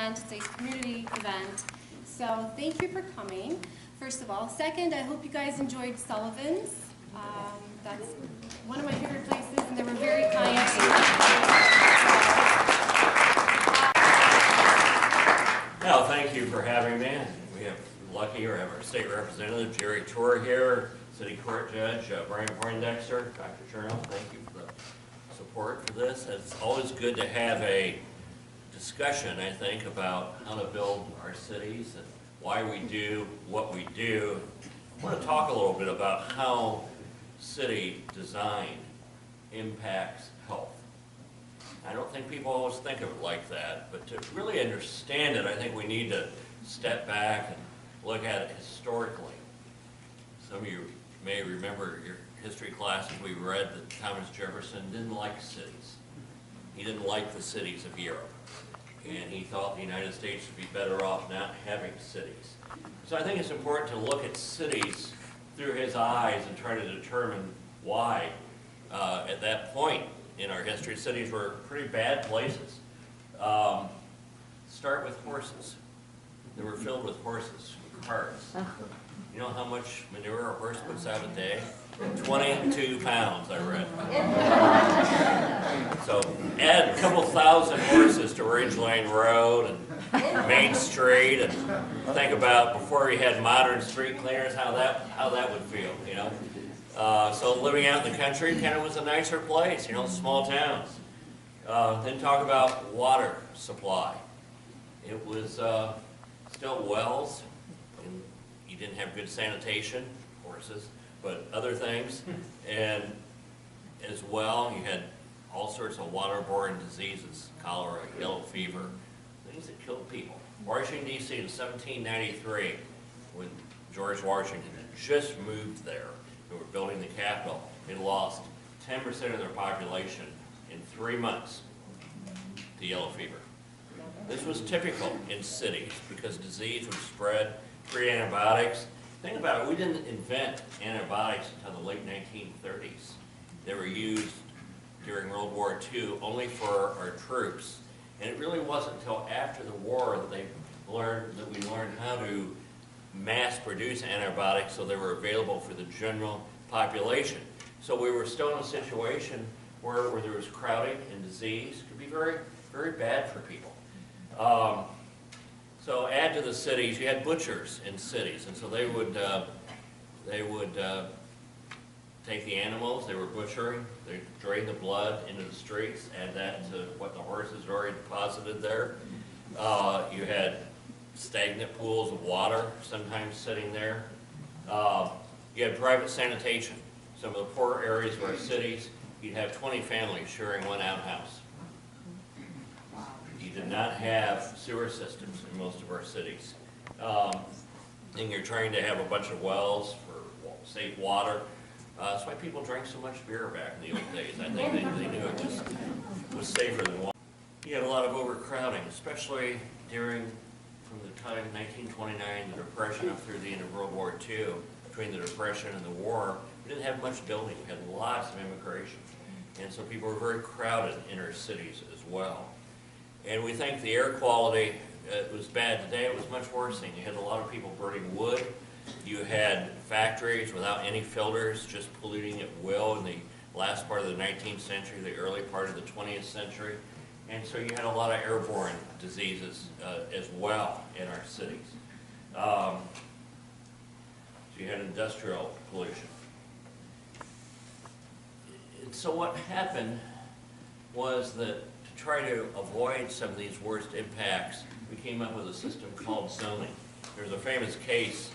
event. It's a community event. So thank you for coming, first of all. Second, I hope you guys enjoyed Sullivan's. That's one of my favorite places, and they were very kind to me. Well, thank you for having me. We have lucky to have our state representative, Jerry Torr here, city court judge, Brian Poindexter, Dr. Chernow. Thank you for the support for this. It's always good to have a discussion, I think, about how to build our cities and why we do what we do. I want to talk a little bit about how city design impacts health. I don't think people always think of it like that, but to really understand it, I think we need to step back and look at it historically. Some of you may remember your history classes we read that Thomas Jefferson didn't like cities. He didn't like the cities of Europe, and he thought the United States would be better off not having cities. So I think it's important to look at cities through his eyes and try to determine why, at that point in our history, cities were pretty bad places. Start with horses. They were filled with horses, carts. You know how much manure a horse puts out a day? 22 pounds, I read. So add a couple thousand horses to Ridge Lane Road and Main Street, and think about before we had modern street cleaners, how that would feel, you know. So living out in the country kind of was a nicer place, you know, small towns. Then talk about water supply. It was still wells, and you didn't have good sanitation, horses, but other things. And as well, you had all sorts of waterborne diseases, cholera, yellow fever, things that killed people. Washington, D.C. in 1793, when George Washington had just moved there, they were building the Capitol, they lost 10% of their population in 3 months to yellow fever. This was typical in cities because disease would spread, free antibiotics. Think about it, we didn't invent antibiotics until the late 1930s. They were used during World War II only for our troops. And it really wasn't until after the war that we learned how to mass produce antibiotics so they were available for the general population. So we were still in a situation where there was crowding and disease. It could be very, very bad for people. So add to the cities, you had butchers in cities, and so they would take the animals they were butchering, they'd drain the blood into the streets, add that to what the horses had already deposited there. You had stagnant pools of water sometimes sitting there. You had private sanitation. Some of the poor areas of our cities, you'd have 20 families sharing one outhouse. You did not have sewer systems in most of our cities. And you're trying to have a bunch of wells for safe water. That's why people drank so much beer back in the old days. I think they knew it was safer than water. You had a lot of overcrowding, especially from the time 1929, the Depression up through the end of World War II. Between the Depression and the war, we didn't have much building. We had lots of immigration. And so people were very crowded in our cities as well. And we think the air quality was bad today. It was much worse. You had a lot of people burning wood. You had factories without any filters, just polluting at will in the last part of the 19th century, the early part of the 20th century. And so you had a lot of airborne diseases as well in our cities. So you had industrial pollution. And so what happened was that to try to avoid some of these worst impacts, we came up with a system called zoning. There's a famous case,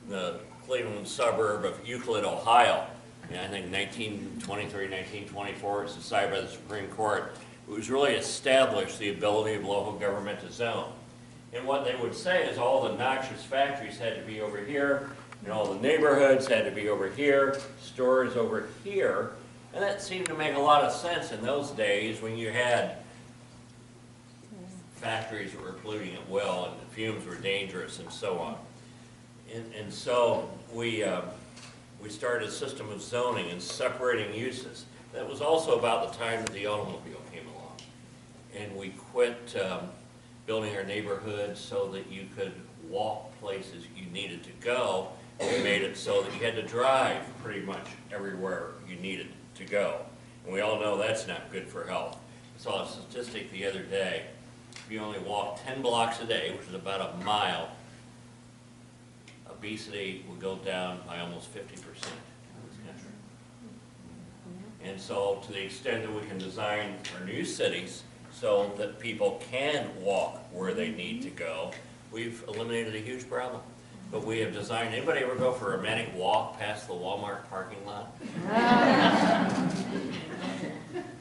the Cleveland suburb of Euclid, Ohio. I think 1923, 1924, it was decided by the Supreme Court. It was really established the ability of local government to zone. And what they would say is all the noxious factories had to be over here, and all the neighborhoods had to be over here, stores over here. And that seemed to make a lot of sense in those days when you had factories that were polluting at will and the fumes were dangerous and so on. And so we started a system of zoning and separating uses. That was also about the time that the automobile came along. And we quit building our neighborhoods so that you could walk places you needed to go. We made it so that you had to drive pretty much everywhere you needed to go. And we all know that's not good for health. I saw a statistic the other day. If you only walk 10 blocks a day, which is about a mile, obesity will go down by almost 50% in this country. And so to the extent that we can design our new cities so that people can walk where they need to go, we've eliminated a huge problem. But we have designed, anybody ever go for a manic walk past the Walmart parking lot?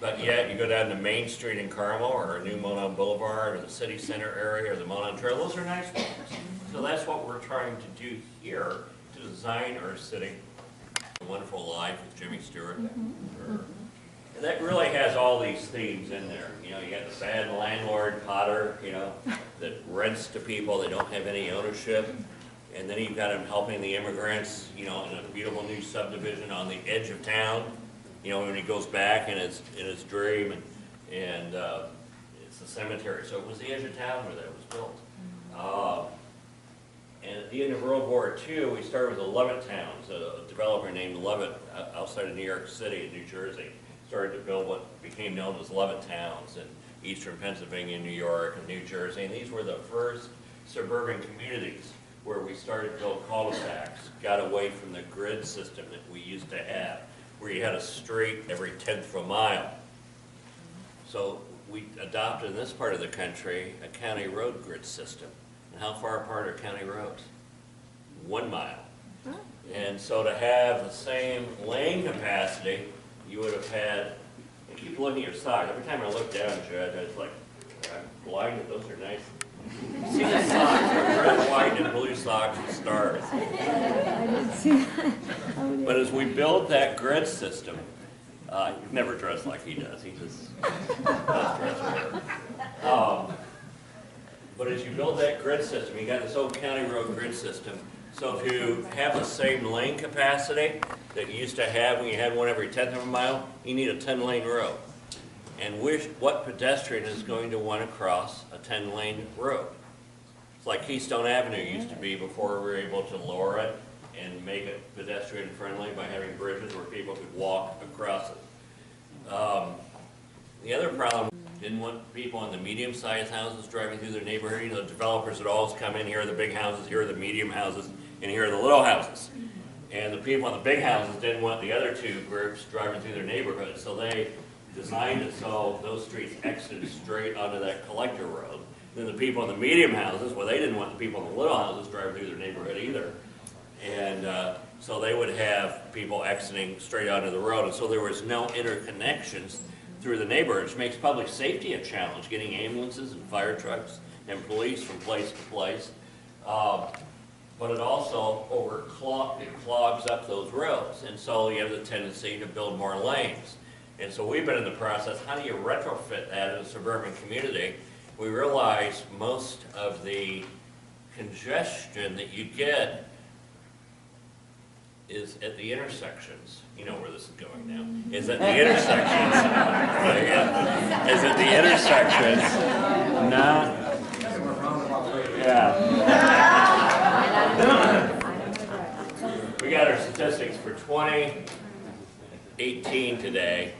But yet, you go down to Main Street in Carmel, or New Monon Boulevard, or the city center area, or the Monon Trail, those are nice walks. So that's what we're trying to do here, to design our city. A Wonderful Life with Jimmy Stewart. And that really has all these themes in there. You know, you got the bad landlord, Potter, you know, that rents to people, they don't have any ownership. And then you've got him helping the immigrants, you know, in a beautiful new subdivision on the edge of town. You know, when he goes back in his dream, and it's a cemetery. So it was the edge of town where that was built. And at the end of World War II, we started with the Levitt towns. A developer named Levitt outside of New York City in New Jersey started to build what became known as Levitt towns in eastern Pennsylvania, New York, and New Jersey. And these were the first suburban communities where we started to build cul-de-sacs, got away from the grid system that we used to have, where you had a street every 10th of a mile. So we adopted in this part of the country a county road grid system. And how far apart are county roads? 1 mile. And so to have the same lane capacity, you would have had, and keep looking at your socks. Every time I look down, Judge, I was like, I'm blinded, those are nice. See the socks, red, white, and blue socks with stars. I didn't see that. But as we build that grid system, you've never dressed like he does. He just does dress weird. But as you build that grid system, you got this old county road grid system. So to have the same lane capacity that you used to have when you had one every 10th of a mile, you need a 10-lane road. And what pedestrian is going to want to cross a 10-lane road? It's like Keystone Avenue used to be before we were able to lower it and make it pedestrian friendly by having bridges where people could walk across it. The other problem, didn't want people in the medium-sized houses driving through their neighborhood. You know, the developers would always come in, here are the big houses, here are the medium houses, and here are the little houses. And the people in the big houses didn't want the other two groups driving through their neighborhood, so they designed it so those streets exited straight onto that collector road. Then the people in the medium houses, well, they didn't want the people in the little houses driving through their neighborhood either. And so they would have people exiting straight onto the road, and so there was no interconnections through the neighborhood, which makes public safety a challenge, getting ambulances and fire trucks and police from place to place. But it also clogs up those roads, and so you have the tendency to build more lanes. And so we've been in the process, how do you retrofit that in a suburban community? We realize most of the congestion that you get is at the intersections. You know where this is going now. Is at the intersections. Is at the intersections. Not. Yeah. We got our statistics for 2018 today,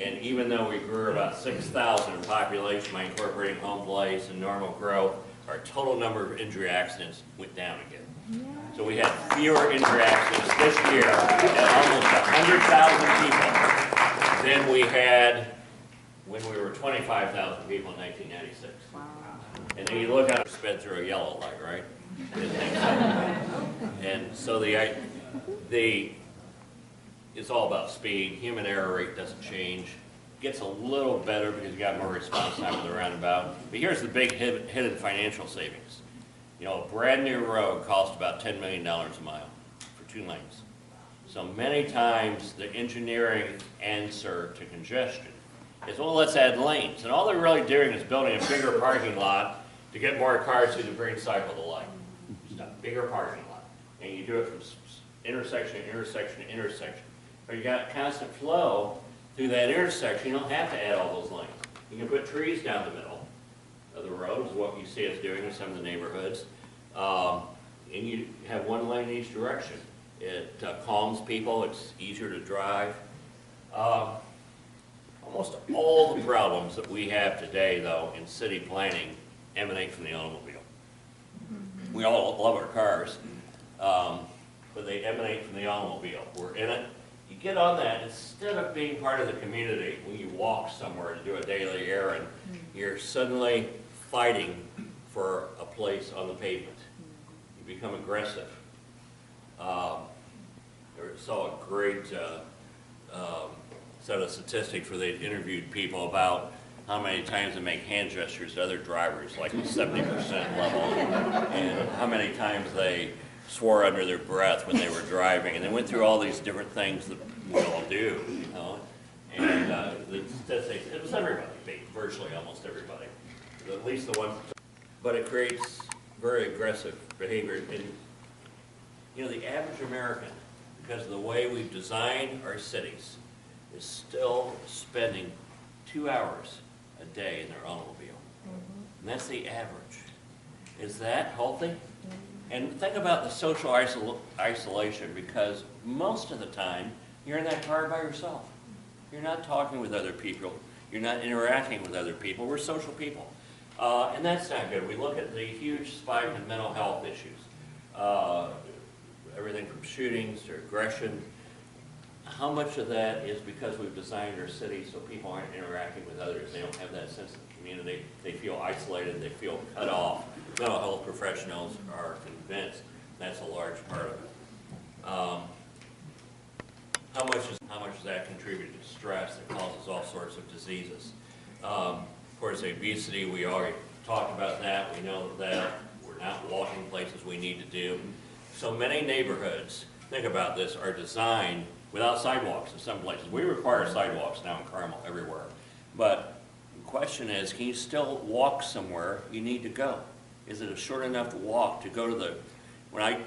and even though we grew about 6,000 in population by incorporating home place and normal growth, our total number of injury accidents went down again. So we had fewer injury accidents this year at almost 100,000 people than we had when we were 25,000 people in 1996. Wow. And then you look at it, sped through a yellow light, right? And so it's all about speed. Human error rate doesn't change. Gets a little better because you got more response time with the roundabout. But here's the big hidden financial savings. You know, a brand new road costs about $10 million a mile for 2 lanes. So many times the engineering answer to congestion is, well, let's add lanes. And all they're really doing is building a bigger parking lot to get more cars through the green cycle to light. Just a bigger parking lot. And you do it from intersection to intersection to intersection. Or you got constant flow through that intersection. You don't have to add all those lanes. You can put trees down the middle of the road is what you see us doing in some of the neighborhoods. And you have one lane in each direction. It calms people, it's easier to drive. Almost all the problems that we have today, though, in city planning emanate from the automobile. We all love our cars, but they emanate from the automobile. We're in it. You get on that, instead of being part of the community, when you walk somewhere to do a daily errand, you're suddenly fighting for a place on the pavement. You become aggressive. I saw a great set of statistics where they interviewed people about how many times they make hand gestures to other drivers, like the 70% level, and how many times they swore under their breath when they were driving, and they went through all these different things that we all do, you know. And the statistics, it was everybody, virtually almost everybody, at least the ones. But it creates very aggressive behavior. And you know, the average American, because of the way we've designed our cities, is still spending 2 hours a day in their automobile. And that's the average. Is that healthy? And think about the social isolation, because most of the time, you're in that car by yourself. You're not talking with other people. You're not interacting with other people. We're social people. And that's not good. We look at the huge spike in mental health issues. Everything from shootings to aggression. How much of that is because we've designed our cities so people aren't interacting with others? They don't have that sense of community. They feel isolated. They feel cut off. Mental health professionals are convinced that's a large part of it. How much does that contribute to stress that causes all sorts of diseases? Of course, obesity, we already talked about that. We know that we're not walking places we need to do. So many neighborhoods, think about this, are designed without sidewalks in some places. We require sidewalks now in Carmel everywhere. But the question is, can you still walk somewhere you need to go? Is it a short enough walk to go to the, when I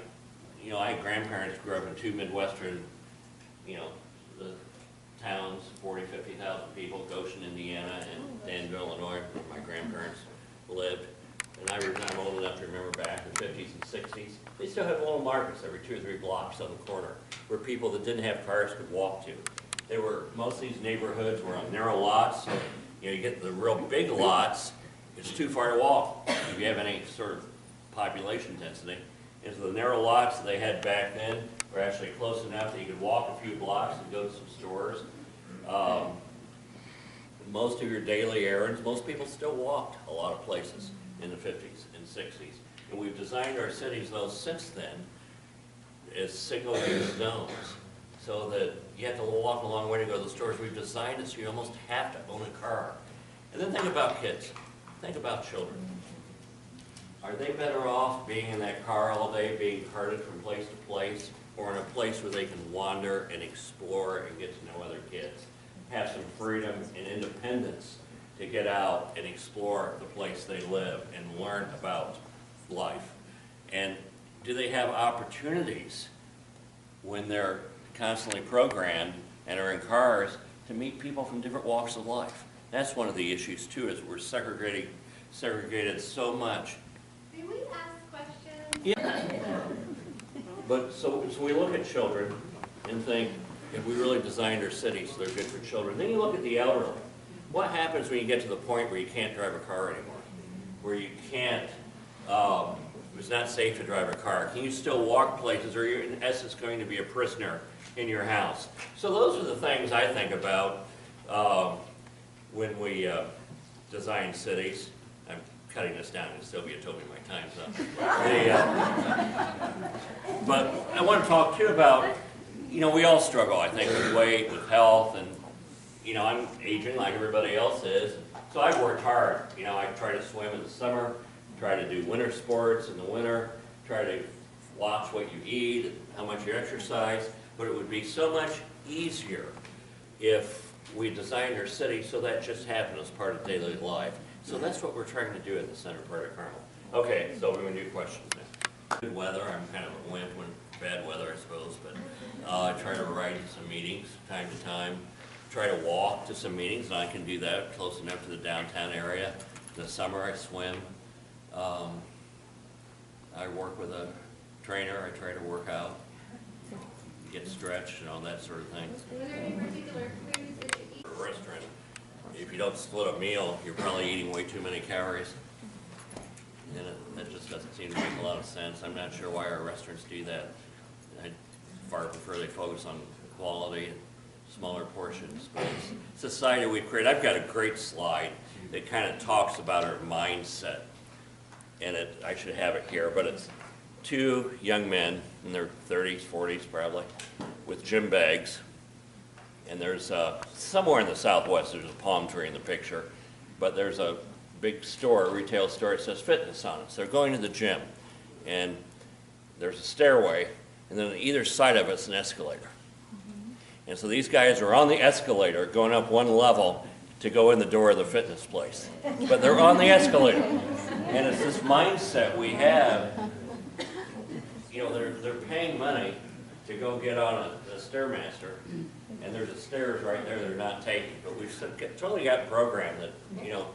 had grandparents who grew up in two Midwestern, the towns, 40, 50,000 people, Goshen, Indiana, and Danville, Illinois, where my grandparents lived. And I'm old enough to remember back in the 50s and 60s, they still had little markets every 2 or 3 blocks on the corner where people that didn't have cars could walk to. Most of these neighborhoods were on narrow lots. So, you get the real big lots, it's too far to walk if you have any sort of population density. And so the narrow lots that they had back then were actually close enough that you could walk a few blocks and go to some stores. Most of your daily errands, most people still walked a lot of places in the 50s and 60s. And we've designed our cities, though, since then as single-use zones, so that you have to walk a long way to go to the stores. We've designed it so you almost have to own a car. And then think about kids. Think about children. Are they better off being in that car all day, being carted from place to place, or in a place where they can wander and explore and get to know other kids? Have some freedom and independence to get out and explore the place they live and learn about life. And do they have opportunities when they're constantly programmed and are in cars to meet people from different walks of life? That's one of the issues too, is we're segregated so much. Do we ask questions? Yeah. But so we look at children and think, if we really designed our cities so they're good for children. Then you look at the elderly. What happens when you get to the point where you can't drive a car anymore? Where you can't, it's not safe to drive a car. Can you still walk places, or you're in essence going to be a prisoner in your house? So those are the things I think about when we design cities. I'm cutting this down, and Sylvia told me my time's up. But I want to talk too about, we all struggle, I think, with weight, with health, and I'm aging like everybody else is. So I've worked hard. I try to swim in the summer, try to do winter sports in the winter, try to watch what you eat and how much you exercise. But it would be so much easier if we designed our city so that just happened as part of daily life. So that's what we're trying to do in the center part of Carmel. Okay, so we're going to do questions now. Good weather. I'm kind of a wimp when bad weather, I suppose, but I try to ride to some meetings time to time. Try to walk to some meetings, and I can do that close enough to the downtown area. the summer I swim. I work with a trainer. I try to work out, get stretched, and all that sort of thing. Were there any particular foods that you eat? A restaurant, if you don't split a meal, you're probably eating way too many calories. And that just doesn't seem to make a lot of sense. I'm not sure why our restaurants do that. I far prefer they focus on quality and smaller portions. But it's a society we've created. I've got a great slide that kind of talks about our mindset. And I should have it here, but it's two young men in their 30s, 40s probably, with gym bags. And there's somewhere in the Southwest, there's a palm tree in the picture, but there's a big store, retail store, it says fitness on it. So they're going to the gym, and there's a stairway, and then on either side of it's an escalator. And so these guys are on the escalator going up one level to go in the door of the fitness place. But they're on the escalator. And it's this mindset we have, you know, they're paying money to go get on a Stairmaster, and there's a stairs right there they're not taking. But we've totally got programmed that, you know,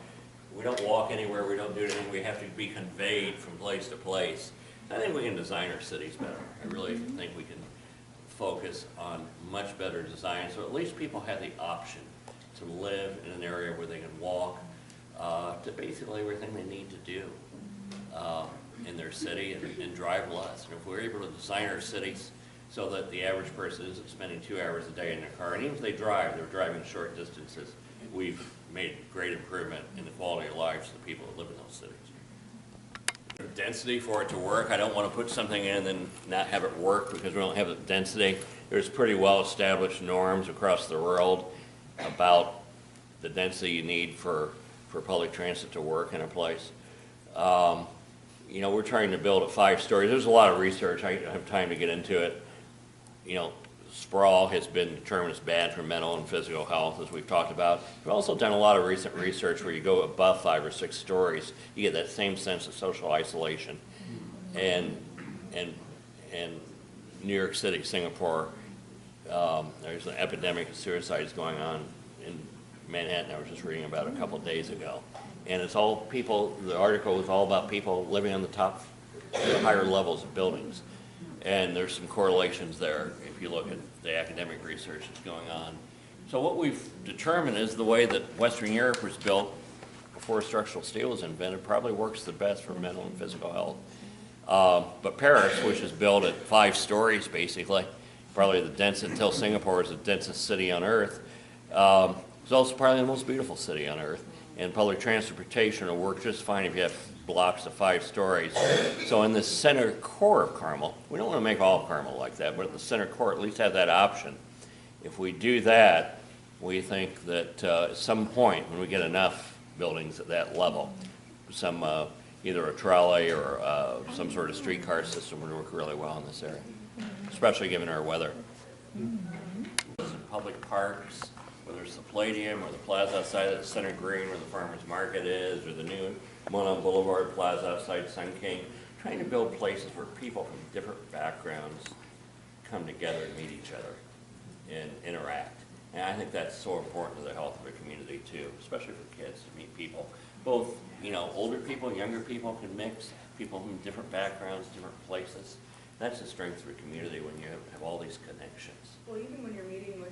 we don't walk anywhere, we don't do anything, we have to be conveyed from place to place. I think we can design our cities better. I really think we can focus on much better design, so at least people have the option to live in an area where they can walk to basically everything they need to do in their city and drive less. And if we're able to design our cities so that the average person isn't spending 2 hours a day in their car, and even if they drive, they're driving short distances, we've made great improvement in the quality of lives of the people that live in those cities. Density for it to work. I don't want to put something in and then not have it work because we don't have the density. There's pretty well established norms across the world about the density you need for public transit to work in a place. You know, we're trying to build at 5 stories. There's a lot of research. I don't have time to get into it. You know, sprawl has been determined as bad for mental and physical health, as we've talked about. We've also done a lot of recent research where you go above 5 or 6 stories, you get that same sense of social isolation. And New York City, Singapore, there's an epidemic of suicides going on in Manhattan. I was just reading about it a couple of days ago. And it's all people, the article was all about people living on the top, the higher levels of buildings. And there's some correlations there if you look at the academic research that's going on. So what we've determined is the way that Western Europe was built before structural steel was invented probably works the best for mental and physical health. But Paris, which is built at 5 stories basically, probably the densest, until Singapore is the densest city on earth, is also probably the most beautiful city on earth. And public transportation will work just fine if you have blocks of 5 stories. So in the center core of Carmel, we don't want to make all of Carmel like that, but in the center core at least have that option. If we do that, we think that at some point when we get enough buildings at that level, some either a trolley or some sort of streetcar system would work really well in this area, especially given our weather. Public parks, whether it's the Palladium or the plaza outside of the Center Green where the Farmers Market is, or the new Monon Boulevard Plaza outside Sun King, trying to build places where people from different backgrounds come together and meet each other and interact. And I think that's so important to the health of a community too, especially for kids to meet people. Both, you know, older people, younger people can mix, people from different backgrounds, different places. That's the strength of a community when you have all these connections. Well, even when you're meeting with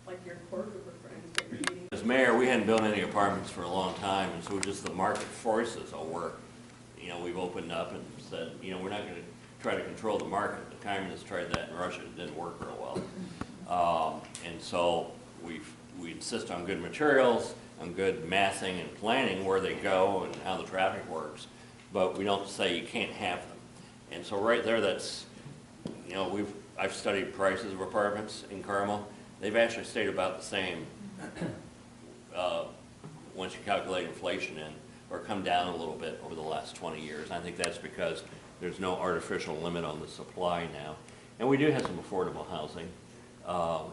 like your core group of friends that you're meeting. As mayor, we hadn't built any apartments for a long time, and so just the market forces will work. You know, we've opened up and said, you know, we're not going to try to control the market. The communists tried that in Russia. It didn't work real well. And so we insist on good materials, on good massing and planning where they go and how the traffic works, but we don't say you can't have them. And so right there, that's, you know, I've studied prices of apartments in Carmel. They've actually stayed about the same once you calculate inflation in, or come down a little bit over the last 20 years. And I think that's because there's no artificial limit on the supply now. And we do have some affordable housing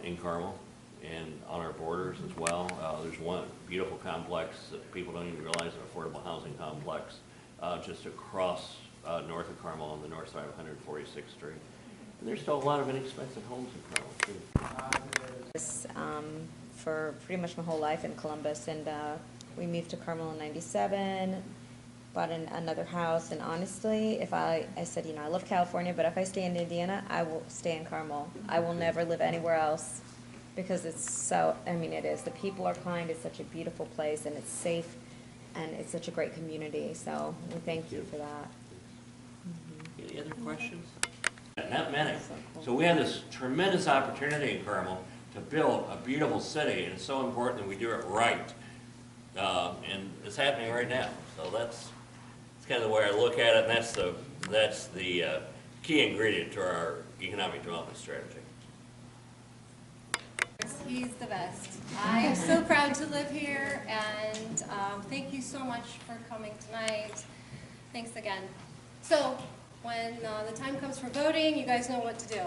in Carmel and on our borders as well. There's one beautiful complex that people don't even realize, an affordable housing complex just across north of Carmel on the north side of 146th Street. And there's still a lot of inexpensive homes in Carmel too. For pretty much my whole life in Columbus, and We moved to Carmel in '97, bought another house, and honestly, if I said, you know, I love California, but if I stay in Indiana, I will stay in Carmel. I will never live anywhere else because it's so, I mean, it is. The people are kind, it's such a beautiful place, and it's safe, and it's such a great community, so we thank you for that. Any other questions? Not many. So we have this tremendous opportunity in Carmel to build a beautiful city, and it's so important that we do it right. And it's happening right now. So that's kind of the way I look at it, and that's the key ingredient to our economic development strategy. He's the best. I am so proud to live here, and thank you so much for coming tonight. Thanks again. So when the time comes for voting, you guys know what to do.